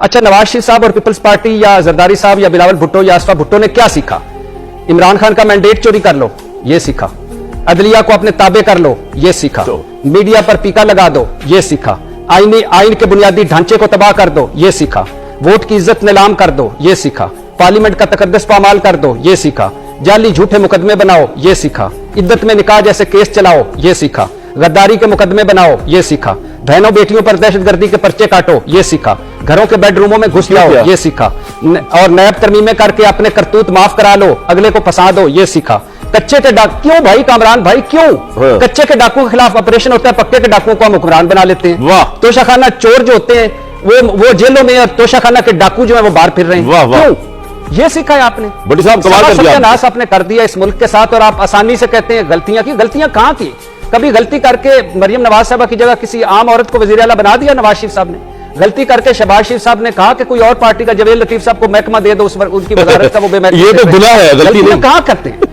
अच्छा, नवाज शरीफ साहब और पीपल्स पार्टी या जरदारी साहब या बिलावल भुट्टो या आसफा भुट्टो ने क्या सीखा? इमरान खान का मैंडेट चोरी कर लो, ये सीखा। अदलिया को अपने ताबे कर लो, ये सीखा। मीडिया पर पीका लगा दो, ये सीखा। आइन के बुनियादी ढांचे को तबाह कर दो, ये सीखा। वोट की इज्जत नीलाम कर दो, ये सीखा। पार्लियामेंट का तकद्दस पामाल कर दो, ये सीखा। जाली झूठे मुकदमे बनाओ, ये सीखा। इद्दत में निकाह जैसे केस चलाओ, ये सीखा। गद्दारी के मुकदमे बनाओ, ये सीखा। बहनों बेटियों पर दहशतगर्दी के पर्चे काटो, ये सीखा। घरों के बेडरूमों में घुस जाओ, ये सीखा। और नैब तरमीमें करके अपने करतूत माफ करा लो, अगले को फंसा दो, ये सीखा। कच्चे के डाकू क्यों भाई कामरान भाई क्यों? कच्चे के डाकू के खिलाफ ऑपरेशन होता है, पक्के के डाकुओं को हम हुक्मरान बना लेते हैं। वाह। तोशाखाना चोर जो होते हैं वो जेलों में, और तोशाखाना के डाकू जो है वो बाहर फिर रहे हैं। वाह, वाह। क्यों? ये सीखा है आपने। बड़ी साहब कमाल कर दिया सत्यानाश आपने कर दिया इस मुल्क के साथ, और आप आसानी से कहते हैं गलतियां की। गलतियां कहां की? कभी गलती करके मरियम नवाज साहबा की जगह किसी आम औरत को वजीर आला बना दिया नवाज शरीफ साहब ने? गलती करके शहबाज शरीफ साहब ने कहा कि कोई और पार्टी का जवेद लतीफ साहब को महकमा दे दो, उनकी वजारत का वो बेमहकमा। ये तो गुनाह है, गलती नहीं। कहां करते हैं?